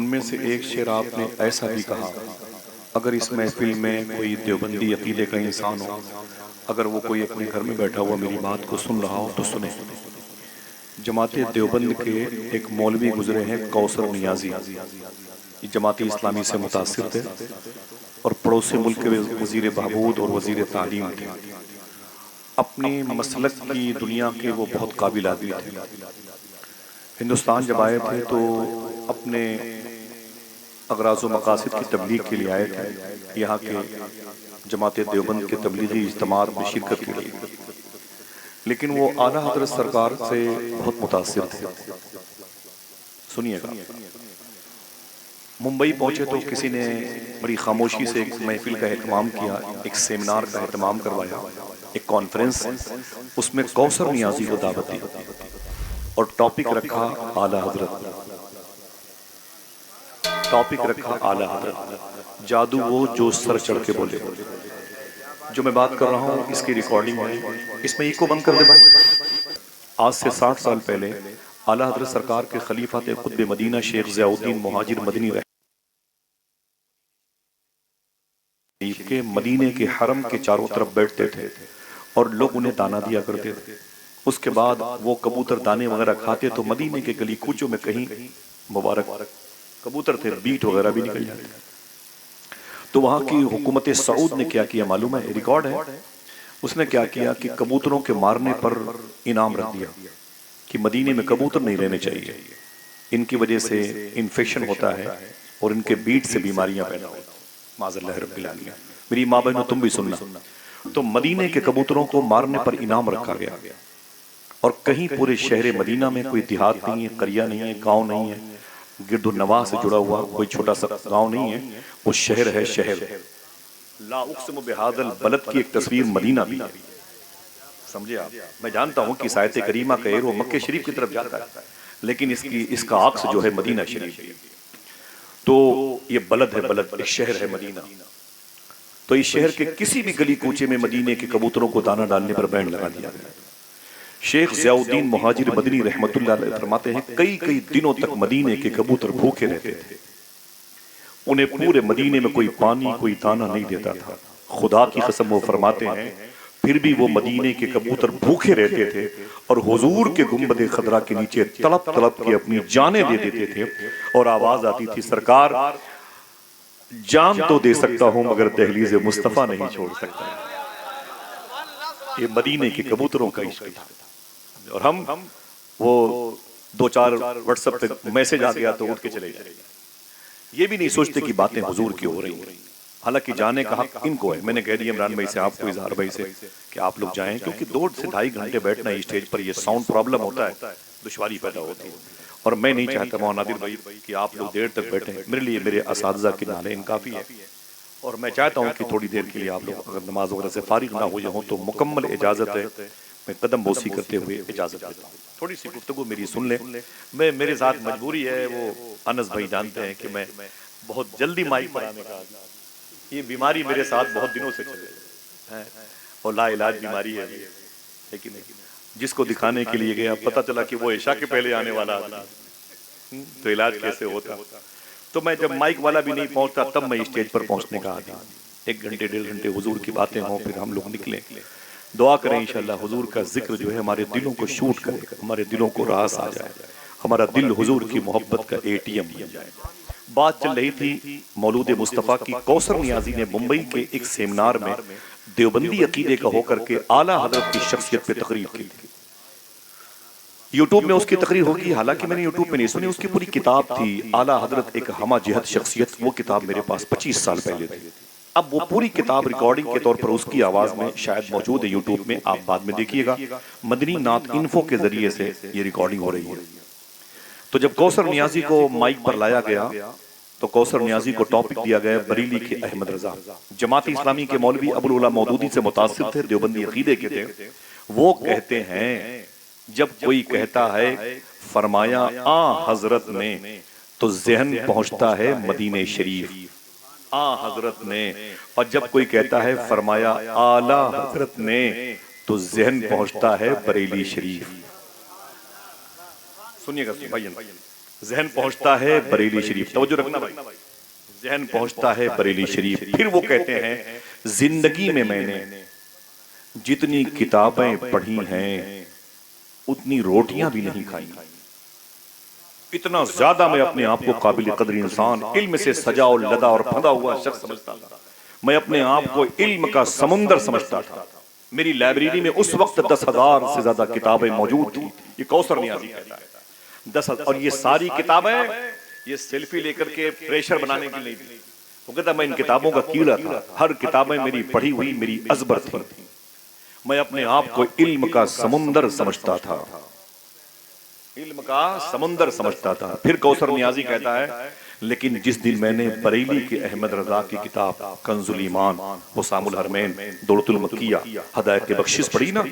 میں سے ایک شعر آپ نے ایسا بھی کہا، اگر اس محفل میں کوئی دیوبندی عقیدے کا انسان ہو، اگر وہ کوئی اپنے گھر میں بیٹھا ہوا میری بات کو سن رہا ہو تو سنے۔ جماعت دیوبند کے ایک مولوی گزرے ہیں کوثر نیازی، یہ جماعت اسلامی سے متاثر تھے اور پڑوسی ملک کے وزیر بہبود اور وزیر تعلیم تھے۔ اپنی مسلک کی دنیا کے وہ بہت قابل آدمی تھے۔ ہندوستان جب آئے تھے تو اپنے اغراض و مقاصد کی تبلیغ کے لیے آئے تھے، یہاں کے جماعت دیوبند کے تبلیغی اجتماعات میں شرکت کے لیے، لیکن وہ اعلیٰ حضرت سرکار سے بہت متاثر تھے۔ سنیے گا، ممبئی پہنچے تو کسی نے بڑی خاموشی سے ایک محفل کا اہتمام کیا، ایک سیمینار کا اہتمام کروایا، ایک کانفرنس، اس میں کوثر نیازی کو دعوت دی اور ٹاپک رکھا اعلیٰ حضرت۔ ٹاپک رکھا اعلیٰ حضرت، جادو وہ جو سر چڑھ کے بولے۔ جو میں بات کر رہا ہوں اس کی ریکارڈنگ ہے، اس میں ایکو بند کر دے بھائی۔ آج سے 60 سال پہلے اعلیٰ حضرت سرکار کے خلیفہ تھے قطب مدینہ شیخ ضیاء الدین مہاجر مدنی کے مدینے کے حرم کے چاروں طرف بیٹھتے تھے اور لوگ انہیں دانا دیا کرتے تھے۔ اس کے بعد وہ کبوتر دانے وغیرہ کھاتے تو مدینے کے گلی کوچوں میں کہیں مبارک کبوتر تھے، بیٹ وغیرہ بھی نکل جاتے۔ تو وہاں کی حکومت سعود نے کیا کیا معلوم ہے، ریکارڈ ہے، اس نے کیا کیا کہ کبوتروں کے مارنے پر انعام رکھ دیا کہ مدینے میں کبوتر نہیں رہنے چاہیے، ان کی وجہ سے انفیکشن ہوتا ہے اور ان کے بیٹ سے بیماریاں پیدا ہوتی ہیں۔ معاذ اللہ رب العالمین۔ میری ماں بہنوں تم بھی سننا، تو مدینے کے کبوتروں کو مارنے پر انعام رکھا گیا، اور کہیں پورے شہر مدینہ میں کوئی دیہات نہیں ہے، قریہ نہیں ہے، گاؤں نہیں ہے، گرد و نواح سے جڑا ہوا کوئی چھوٹا سا گاؤں نہیں ہے، وہ شہر ہے، شہر۔ لا اقسم بہذا البلد کی ایک تصویر مدینہ بھی ہے، سمجھے آپ؟ میں جانتا ہوں کہ آیت کریمہ کا ایرو مکہ شریف کی طرف جاتا ہے، لیکن اس کا عکس جو ہے مدینہ شریف ہے۔ تو یہ بلد ہے، بلد ایک شہر ہے مدینہ۔ تو اس شہر کے کسی بھی گلی کوچے میں مدینے کے کبوتروں کو دانہ ڈالنے پر بین لگا دیا گیا۔ شیخ ضیاء الدین مہاجر مدنی رحمت اللہ علیہ فرماتے ہیں کئی دنوں تک مدینے کے کبوتر بھوکے رہتے تھے، انہیں پورے مدینے میں کوئی پانی کوئی دانہ نہیں دیتا تھا۔ خدا کی قسم وہ فرماتے ہیں پھر بھی وہ مدینے کے کبوتر بھوکے رہتے تھے اور حضور کے گنبد خضرا کے نیچے تڑپ تڑپ کے اپنی جانیں دے دیتے تھے، اور آواز آتی تھی سرکار جان تو دے سکتا ہوں مگر دہلیز مصطفیٰ نہیں چھوڑ سکتا۔ یہ مدینے کے کبوتروں کا عشق تھا۔ اور ہم وہ 2-4 واٹس ایپ پہ میسج آ گیا تو اٹھ کے چلے جائے، یہ بھی نہیں سوچتے کہ باتیں حضور کی ہو رہی ہیں، حالانکہ جانے کا حق ان کو ہے۔ میں نے کہہ دیا عمران بھائی سے، آپ کو، اظہار بھائی سے، کہ آپ لوگ جائیں، کیونکہ 2 سے 2.5 گھنٹے بیٹھنا ہے اسٹیج پر، یہ ساؤنڈ پرابلم ہوتا ہے، دشواری پیدا ہوتی ہے، اور میں نہیں چاہتا مولانا نادر بھائی کہ آپ لوگ دیر تک بیٹھیں۔ میرے لیے میرے اساتذہ کے نالین کافی ہے، اور میں چاہتا ہوں کہ تھوڑی دیر کے لیے آپ لوگ اگر نماز وغیرہ سے فارغ نہ ہو جاؤں تو مکمل اجازت ہے، میں قدم بوسی کرتے ہوئے اجازت دیتا ہوں۔ تھوڑی سی گفتگو میری سن لیں۔ میرے ساتھ مجبوری ہے، وہ انس بھائی جانتے ہیں کہ میں بہت جلدی مائک پر آنے کا، یہ بیماری میرے ساتھ بہت دنوں سے چل رہی ہے اور لا علاج بیماری ہے، لیکن جس کو دکھانے کے لیے گیا پتہ چلا کہ وہ عشاء کے پہلے آنے والا تھا، تو علاج کیسے ہوتا؟ تو میں جب مائک والا بھی نہیں پہنچتا تب میں اسٹیج پر پہنچنے کا عادی ہوں۔ 1 گھنٹے 1.5 گھنٹے حضور کی باتیں ہوں، پھر ہم لوگ نکلیں، دعا کریں انشاءاللہ حضور کا ذکر جو ہے ہمارے دلوں کو شوٹ کرے، ہمارے دلوں کو راس آ جائے، ہمارا دل حضور کی محبت کا ATM بن جائے۔ بات چل رہی تھی مولود مصطفیٰ کی۔ کوثر نیازی نے ممبئی کے ایک سیمینار میں دیوبندی عقیدے کا ہو کر کے اعلیٰ حضرت کی شخصیت پہ تقریر کی تھی۔ یوٹیوب میں اس کی تقریر ہوگی، حالانکہ میں نے یوٹیوب میں نہیں سنی، اس کی پوری کتاب تھی اعلیٰ حضرت ایک ہمہ جہت شخصیت، وہ کتاب میرے پاس 25 سال پہلے تھی۔ اب وہ پوری کتاب ریکارڈنگ کے طور پر اس کی آواز میں شاید موجود ہے یوٹیوب میں، آپ بعد میں دیکھیے گا، مدنی نعت انفو کے ذریعے سے یہ ریکارڈنگ ہو رہی ہے۔ تو جب کوثر نیازی کو مائک پر لایا گیا تو کوثر نیازی کو ٹاپک دیا گیا بریلی کے احمد رضا، جماعت اسلامی کے مولوی ابو العلا مودودی سے متاثر تھے، دیوبندی عقیدے کے تھے۔ وہ کہتے ہیں جب کوئی کہتا ہے فرمایا آن حضرت نے تو ذہن پہنچتا ہے مدینہ شریف، آن حضرت نے، اور جب کوئی کہتا ہے فرمایا اعلیٰ حضرت نے تو ذہن پہنچتا ہے بریلی شریف۔ سنیے گا بھائیان، ذہن پہنچتا ہے بریلی شریف، توجہ رکھنا بھائی، ذہن پہنچتا ہے بریلی شریف، پھر وہ کہتے ہیں زندگی میں میں نے جتنی کتابیں پڑھی ہیں اتنی روٹیاں بھی نہیں کھائی، اتنا زیادہ میں اپنے آپ کو قابل قدر انسان، علم سے سجا اور لدا اور بندھا ہوا شخص سمجھتا تھا، میں اپنے آپ کو علم کا سمندر سمجھتا تھا۔ میری لائبریری میں اس وقت 10,000 سے زیادہ کتابیں موجود تھیں، یہ کوثر نیازی کہتا ہے 10، اور یہ ساری کتابیں یہ سیلفی لے کر کے پریشر بنانے کی نہیں تھی، وہ کہتا میں ان کتابوں کا کیڑا تھا، ہر کتابیں میری پڑھی ہوئی میری ازبر تھی، میں اپنے آپ کو علم کا سمندر سمجھتا تھا، علم کا سمندر سمجھتا تھا۔ پھر کوثر نیازی کہتا ہے لیکن جس دن میں نے بریلی کے احمد رضا کی کتاب کنز الایمان، حسام الحرمین، دولت المکیہ، ہدایت بخشش پڑھی نا،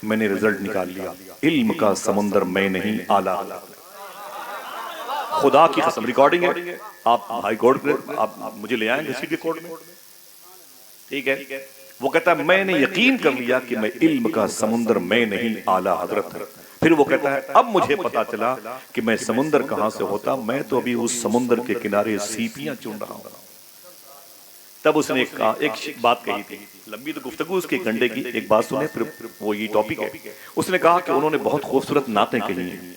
میں نے رزلٹ نکال لیا، علم کا سمندر میں نہیں اعلیٰ حضرت۔ خدا کی قسم، ریکارڈنگ ہے، آپ ہائی کورٹ میں آپ مجھے لے آئیں گے کورٹ میں، ٹھیک ہے؟ وہ کہتا ہے میں نے یقین کر لیا کہ میں علم کا سمندر میں نہیں اعلیٰ حضرت ہے۔ پھر وہ کہتا ہے اب مجھے پتا چلا کہ میں سمندر کہاں سے ہوتا، میں تو ابھی اس سمندر کے کنارے سیپیاں چن رہا ہوں۔ تب اس نے ایک بات کہی تھی، لمبی تو گفتگو اس کے گھنٹے کی، ایک بات سنیں پھر وہ یہ ٹاپک ہے۔ اس نے کہا کہ انہوں نے بہت خوبصورت نعتیں کہی ہیں،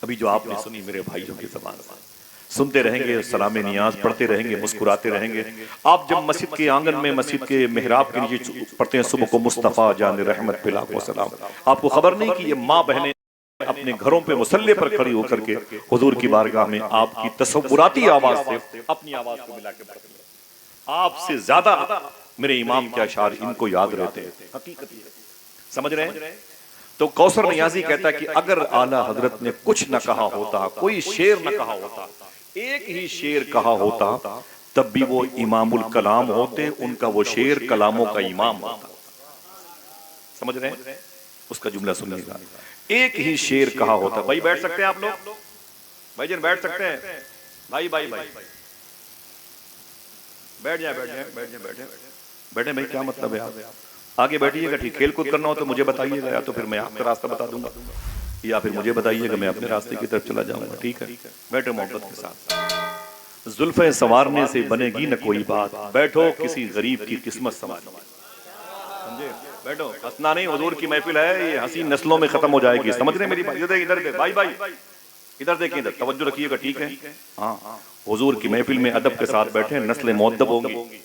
ابھی جو آپ نے سنی میرے بھائیوں کی زبان سے، سنتے رہیں گے، سلام نیاز پڑھتے رہیں گے، مسکراتے رہیں گے۔ آپ جب مسجد کے آنگن میں، مسجد کے محراب کے نیچے پڑھتے ہیں صبح کو مصطفیٰ جان رحمت پہ لاکھوں سلام، آپ کو خبر نہیں کہ یہ ماں بہنیں اپنے گھروں پہ مصلی پر کھڑی ہو کر کے حضور کی بارگاہ میں آپ کی تصوراتی آواز سے اپنی آواز کو ملا کے پڑھتے ہیں۔ آپ سے زیادہ میرے امام کے اشعار ان کو یاد رہتے ہیں، حقیقت یہ سمجھ رہے ہیں؟ تو کوثر نیازی کہتا ہے کہ اگر اعلیٰ حضرت نے کچھ نہ کہا ہوتا، کوئی شعر نہ کہا ہوتا، ایک ہی شعر کہا ہوتا، تب بھی وہ امام الکلام ہوتے، ان کا وہ شعر کلاموں کا امام ہوتا۔ سمجھ رہے ہیں؟ اس کا جملہ سنیے گا، ایک ہی شعر کہا ہوتا۔ بھائی بیٹھ سکتے ہیں آپ لوگ، بھائی جن بیٹھ سکتے ہیں، بھائی بیٹھ جائیں، بیٹھ جائیں، بیٹھیں بھائی، کیا مطلب ہے آپ آگے بیٹھیے گا، ٹھیک، کھیل کود کرنا ہو تو مجھے بتائیے گا، یا تو پھر میں آپ کا راستہ بتا دوں گا، یا پھر مجھے بتائیے گا میں اپنے راستے کی طرف چلا جاؤں گا، ٹھیک ہے؟ بیٹھے محبت کے ساتھ، زلفیں سنوارنے سے بنے گی نہ کوئی بات، بیٹھو کسی غریب کی قسمت سنوارنے، سمجھے؟ بیٹھو، ہنسنا نہیں، حضور کی محفل ہے، یہ حسین نسلوں میں ختم ہو جائے گی، سمجھ رہے میری بات؟ ادھر دے بھائی، ادھر دیکھیں، ادھر توجہ رکھیے گا، ٹھیک ہے؟ ہاں، حضور کی محفل میں ادب کے ساتھ بیٹھیں، نسلیں مؤدب ہوں گی،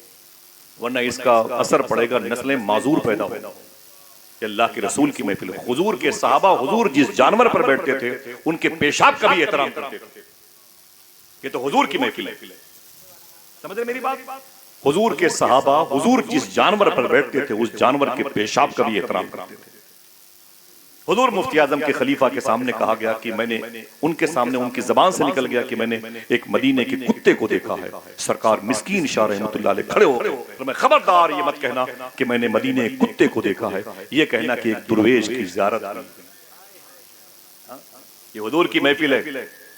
ورنہ اس کا اثر پڑے گا، نسلیں معذور پیدا ہوں گی۔ کہ اللہ کے رسول کی محفل، حضور کے صحابہ، حضور جس جانور پر بیٹھتے تھے ان کے پیشاب کا بھی احترام کرتے تھے، یہ تو حضور کی محفل ہے، سمجھ رہے میری بات؟ حضور کے صحابہ حضور جس جانور پر بیٹھتے تھے اس جانور کے پیشاب کا بھی احترام کرتے تھے۔ حضور مفتی اعظم کے خلیفہ کے سامنے کہا گیا کہ میں نے ان کے سامنے، ان کی زبان سے نکل گیا کہ میں نے ایک مدینے کے کتے کو دیکھا ہے۔ سرکار مسکین شاہ رحمۃ اللہ علیہ کھڑے ہو گئے، میں خبردار یہ مت کہنا کہ میں نے مدینے کے کتے کو دیکھا ہے، یہ کہنا کہ ایک درویش کی زیارت کی۔ یہ حضور کی محفل ہے،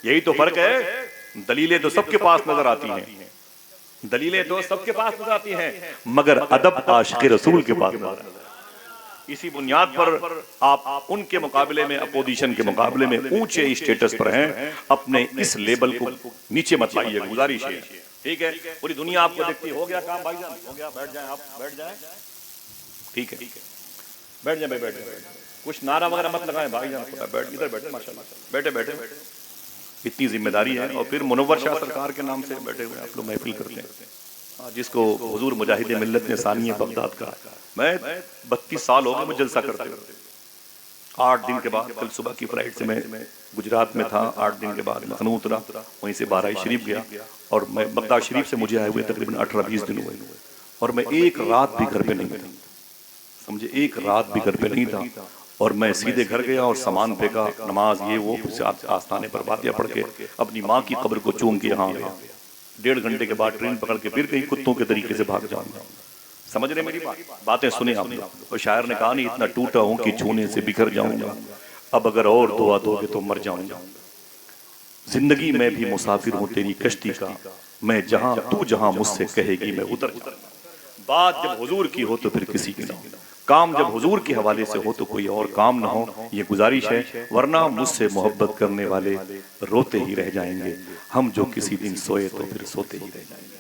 یہی تو فرق ہے، دلیلیں تو سب کے پاس نظر آتی ہیں، دلیلیں تو سب کے پاس نظر آتی ہیں، مگر ادب عاشق رسول کے پاس نظر آتی ہے۔ اسی بنیاد پر آپ ان کے مقابلے میں، اپوزیشن کے مقابلے میں اونچے اسٹیٹس پر ہیں، اپنے اس لیبل کو نیچے مت لائیے، گزارش ہے، ٹھیک ہے؟ پوری دنیا آپ کو دیکھتی، ہو گیا کام بھائی جان، ہو گیا، بیٹھ جائیں، آپ بیٹھ جائیں، ٹھیک ہے؟ بیٹھ جائیں بھائی، بیٹھ جائیں، کچھ نعرہ وغیرہ مت لگائیں بھائی جان، بیٹھ ادھر بیٹھے، ماشاءاللہ بیٹھے بیٹھے، اتنی ذمہ داری ہے، اور پھر منور شاہ سرکار کے نام سے بیٹھے ہوئے آپ لوگ محفل کرتے ہیں، جس کو حضور مجاہد ملت نے ثانیہ بغداد کا، میں 32 سال ہو گئے میں جلسہ کرتے ہوئے، 8 دن کے بعد کل صبح کی فلائٹ سے میں گجرات میں تھا، 8 دن کے بعد لکھنؤ اترا، وہیں سے بہرائچ شریف گیا، اور میں بغداد شریف سے مجھے آئے ہوئے تقریباً 18-20 دن ہوئے، اور میں ایک رات بھی گھر پہ نہیں تھا، سمجھے، ایک رات بھی گھر پہ نہیں تھا، اور میں سیدھے گھر گیا اور سامان پھینکا، نماز یہ وہ، پھر سے آستانے پر باتیں پڑھ کے اپنی ماں کی قبر کو چوم کے یہاں گیا، 1.5 گھنٹے کے بعد ٹرین پکڑ کے پھر کہیں کتوں کے طریقے سے بھاگ جاؤں گا، سمجھ رہے میری باتیں سنیں آپ لوگ۔ اور شاعر نے کہا نہیں، اتنا ٹوٹا ہوں کہ چھونے سے بکھر جاؤں گا، اب اگر اور دعا دو گے تو مر جاؤں گا، زندگی میں بھی مسافر ہوں تیری کشتی کا، میں جہاں تو جہاں مجھ سے کہے گی میں اتر جاؤں گا، بات جب حضور کی ہو تو پھر کسی کی نہ ہو۔ کام جب حضور کے حوالے سے ہو تو کوئی اور کام نہ ہو، یہ گزارش ہے، ورنہ مجھ سے محبت کرنے والے روتے ہی رہ جائیں گے، ہم جو کسی دن سوئے تو پھر سوتے ہی رہ جائیں گے۔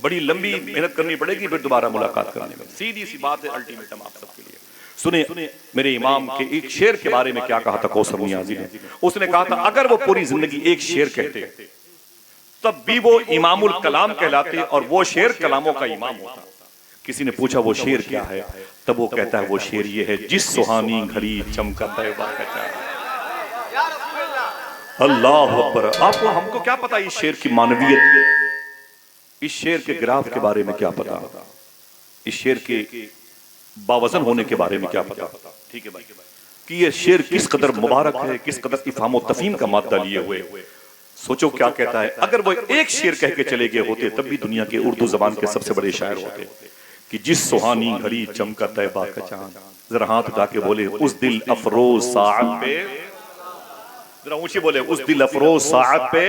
بڑی لمبی محنت کرنی پڑے گی پھر دوبارہ ملاقات کرنے میں، سیدھی سی بات ہے، الٹیمیٹم آپ سب کے لیے۔ سنیں میرے امام کے ایک شعر کے بارے میں کیا کہا تھا کوثر نیازی نے، اس نے کہا تھا اگر وہ پوری زندگی ایک شعر کہتے تب بھی وہ امام الکلام کہلاتے اور وہ شعر کلاموں کا امام ہوتا۔ کسی نے پوچھا وہ شعر کیا ہے، تب وہ کہتا ہے وہ شعر یہ ہے، جس سہانی گھڑی چمکا طیبہ کا چاند۔ اللہ اکبر۔ آپ کو ہم کو کیا پتا اس شعر کی معنویت، اس شعر کے گراف کے بارے میں کیا پتا، اس شعر کے باوزن ہونے کے بارے میں کیا پتا، ٹھیک ہے بھائی، کہ یہ شعر کس قدر مبارک ہے، کس قدر افہام و تفہیم کا مادہ لیے ہوئے۔ سوچو کیا کہتا ہے، اگر وہ ایک شعر کہہ کے چلے گئے ہوتے تب بھی دنیا کے اردو زبان کے سب سے بڑے شاعر ہوتے، کہ جس سہانی گھڑی چمکا طیبہ کا چاند۔ ذرا ہاتھ اٹھا کے بولے اس دل افروز ساعت پہ، ذرا اونچی بولے اس دل افروز ساعت پہ۔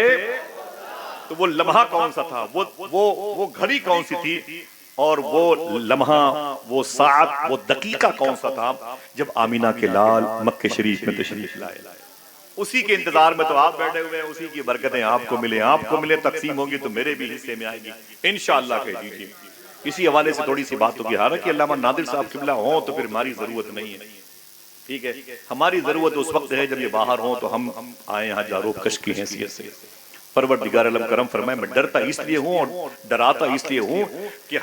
تو وہ لمحہ کون سا تھا، وہ گھڑی کون سی تھی، اور وہ لمحہ، وہ ساعت، وہ دقیقہ کون سا تھا جب آمینہ کے لال مکہ شریف میں تشریف لائے۔ اسی کے انتظار میں تو آپ بیٹھے ہوئے ہیں، اسی کی برکتیں آپ کو ملیں، آپ کو ملیں، تقسیم ہوگی تو میرے بھی حصے میں آئے گی انشاءاللہ کہہ دیجیے۔ اسی حوالے سے تھوڑی سی بات ہوگی، حالانکہ علامہ نادر صاحب قبلہ ہوں تو پھر ہماری ضرورت نہیں ہے، ٹھیک ہے، ہماری ضرورت اس وقت ہے جب یہ باہر ہوں تو ہم آئیں یہاں جاروب کش کی حیثیت سے۔ پروردگار عالم کرم فرمائے، میں ڈرتا اس لیے ہوں اور ڈراتا اس لیے ہوں کہ